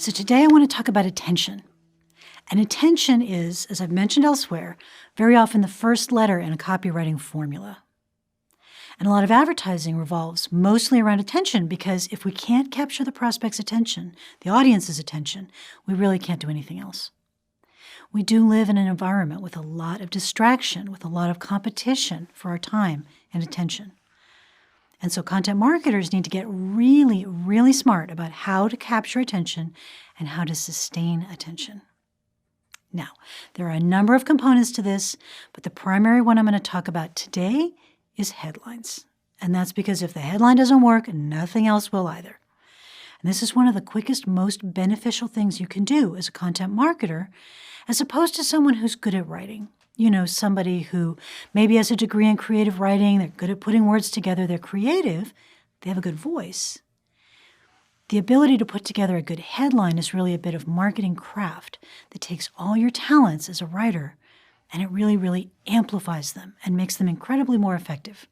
So today I want to talk about attention. And attention is, as I've mentioned elsewhere, very often the first letter in a copywriting formula. And a lot of advertising revolves mostly around attention because if we can't capture the prospect's attention, the audience's attention, we really can't do anything else. We do live in an environment with a lot of distraction, with a lot of competition for our time and attention. And so content marketers need to get really, really smart about how to capture attention and how to sustain attention. Now, there are a number of components to this, but the primary one I'm going to talk about today is headlines. And that's because if the headline doesn't work, nothing else will either. And this is one of the quickest, most beneficial things you can do as a content marketer, as opposed to someone who's good at writing. You know, somebody who maybe has a degree in creative writing, they're good at putting words together, they're creative, they have a good voice. The ability to put together a good headline is really a bit of marketing craft that takes all your talents as a writer and it really, really amplifies them and makes them incredibly more effective.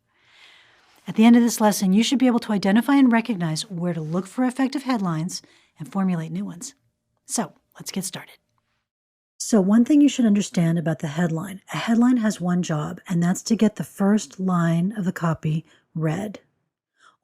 At the end of this lesson, you should be able to identify and recognize where to look for effective headlines and formulate new ones. So let's get started. So one thing you should understand about the headline, a headline has one job, and that's to get the first line of the copy read,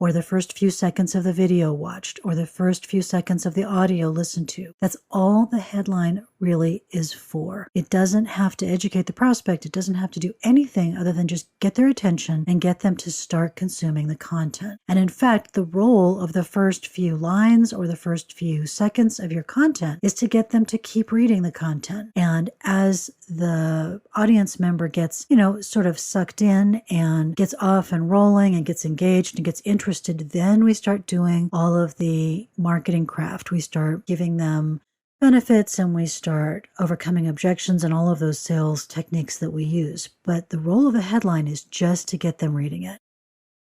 or the first few seconds of the video watched, or the first few seconds of the audio listened to. That's all the headline really is for. It doesn't have to educate the prospect. It doesn't have to do anything other than just get their attention and get them to start consuming the content. And in fact, the role of the first few lines or the first few seconds of your content is to get them to keep reading the content. And as the audience member gets, sort of sucked in and gets off and rolling and gets engaged and gets interested, then we start doing all of the marketing craft. We start giving them benefits and we start overcoming objections and all of those sales techniques that we use. But the role of a headline is just to get them reading it.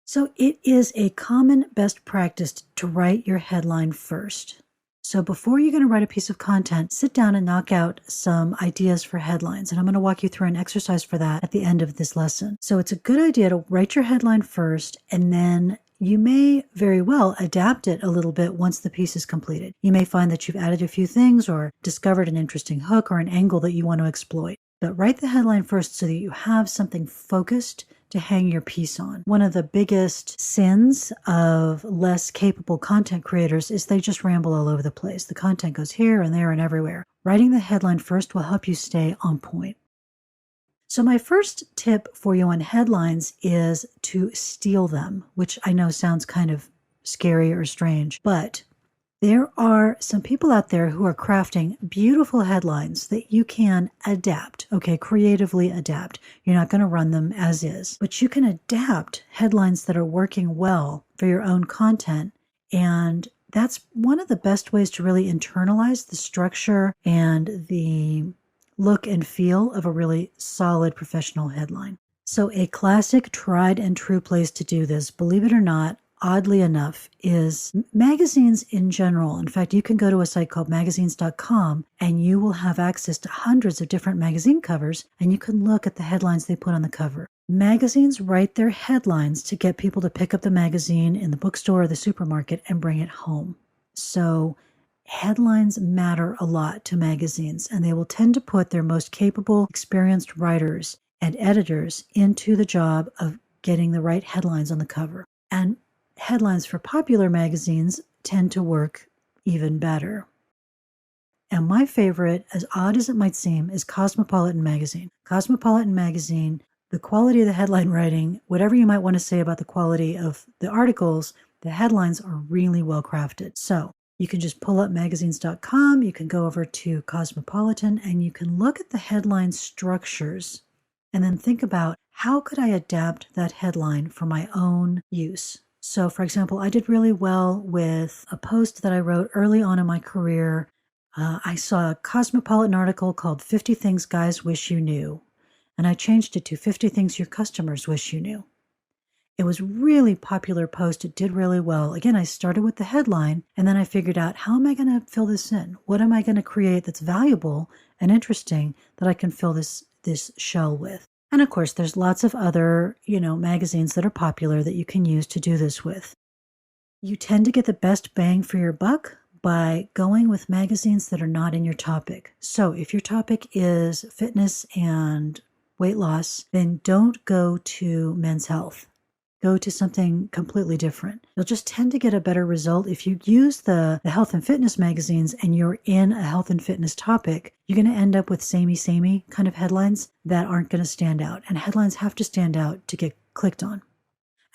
So it is a common best practice to write your headline first. So before you're going to write a piece of content, sit down and knock out some ideas for headlines. And I'm going to walk you through an exercise for that at the end of this lesson. So it's a good idea to write your headline first, and then you may very well adapt it a little bit once the piece is completed. You may find that you've added a few things or discovered an interesting hook or an angle that you want to exploit. But write the headline first so that you have something focused to hang your piece on. One of the biggest sins of less capable content creators is they just ramble all over the place. The content goes here and there and everywhere. Writing the headline first will help you stay on point. So my first tip for you on headlines is to steal them, which I know sounds kind of scary or strange, but there are some people out there who are crafting beautiful headlines that you can adapt, creatively adapt. You're not going to run them as is, but you can adapt headlines that are working well for your own content. And that's one of the best ways to really internalize the structure and the look and feel of a really solid professional headline. So a classic, tried and true place to do this, believe it or not, oddly enough, is magazines in general. In fact, you can go to a site called magazines.com and you will have access to hundreds of different magazine covers and you can look at the headlines they put on the cover. Magazines write their headlines to get people to pick up the magazine in the bookstore or the supermarket and bring it home. So headlines matter a lot to magazines, and they will tend to put their most capable, experienced writers and editors into the job of getting the right headlines on the cover. And headlines for popular magazines tend to work even better. And my favorite, as odd as it might seem, is Cosmopolitan Magazine. Cosmopolitan Magazine, the quality of the headline writing, whatever you might want to say about the quality of the articles, the headlines are really well crafted. So you can just pull up magazines.com, you can go over to Cosmopolitan, and you can look at the headline structures and then think about how could I adapt that headline for my own use. So, for example, I did really well with a post that I wrote early on in my career. I saw a Cosmopolitan article called 50 Things Guys Wish You Knew, and I changed it to 50 Things Your Customers Wish You Knew. It was a really popular post. It did really well. Again, I started with the headline, and then I figured out, how am I going to fill this in? What am I going to create that's valuable and interesting that I can fill this shell with? And of course, there's lots of other, magazines that are popular that you can use to do this with. You tend to get the best bang for your buck by going with magazines that are not in your topic. So if your topic is fitness and weight loss, then don't go to Men's Health. Go to something completely different. You'll just tend to get a better result. If you use the health and fitness magazines and you're in a health and fitness topic, you're going to end up with samey kind of headlines that aren't going to stand out. And headlines have to stand out to get clicked on.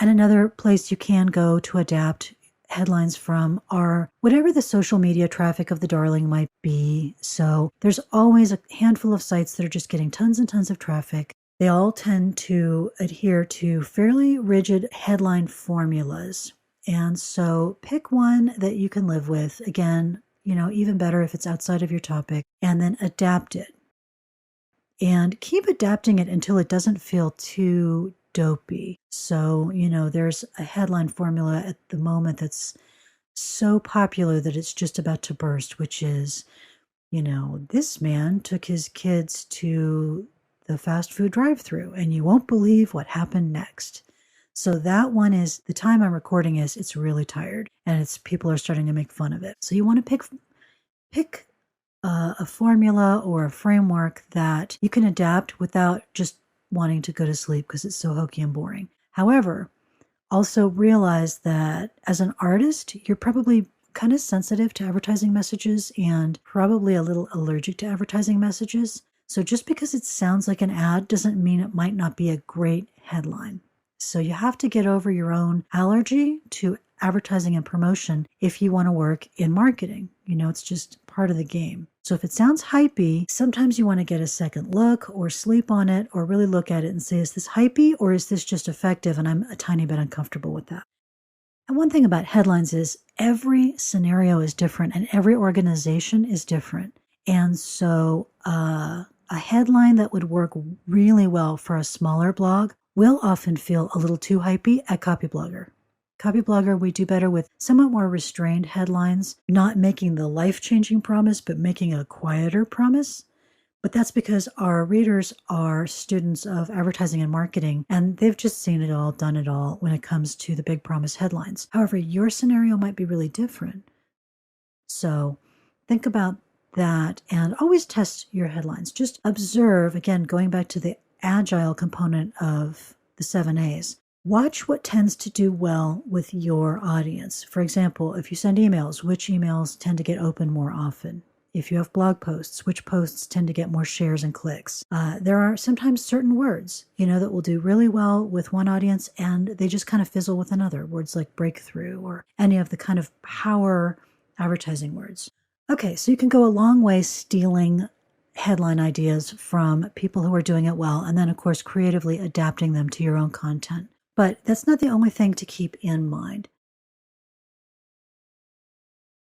And another place you can go to adapt headlines from are whatever the social media traffic of the darling might be. So there's always a handful of sites that are just getting tons and tons of traffic. They all tend to adhere to fairly rigid headline formulas. And so pick one that you can live with. Again, even better if it's outside of your topic, and then adapt it. And keep adapting it until it doesn't feel too dopey. So, there's a headline formula at the moment that's so popular that it's just about to burst, which is, this man took his kids to the fast food drive-thru and you won't believe what happened next. So that one is, the time I'm recording it's really tired and people are starting to make fun of it. So you want to pick a formula or a framework that you can adapt without just wanting to go to sleep because it's so hokey and boring. However, also realize that as an artist, you're probably kind of sensitive to advertising messages and probably a little allergic to advertising messages. So just because it sounds like an ad doesn't mean it might not be a great headline. So you have to get over your own allergy to advertising and promotion if you want to work in marketing. It's just part of the game. So if it sounds hypey, sometimes you want to get a second look or sleep on it or really look at it and say, is this hypey or is this just effective? And I'm a tiny bit uncomfortable with that. And one thing about headlines is every scenario is different and every organization is different. And so a headline that would work really well for a smaller blog will often feel a little too hypey at Copyblogger. Copyblogger, we do better with somewhat more restrained headlines, not making the life-changing promise, but making a quieter promise. But that's because our readers are students of advertising and marketing, and they've just seen it all, done it all when it comes to the big promise headlines. However, your scenario might be really different. So think about that and always test your headlines. Just observe, again, going back to the agile component of the 7 A's. Watch what tends to do well with your audience. For example, if you send emails, which emails tend to get opened more often? If you have blog posts, which posts tend to get more shares and clicks? There are sometimes certain words, that will do really well with one audience and they just kind of fizzle with another. Words like breakthrough or any of the kind of power advertising words. Okay, so you can go a long way stealing headline ideas from people who are doing it well and then, of course, creatively adapting them to your own content. But that's not the only thing to keep in mind.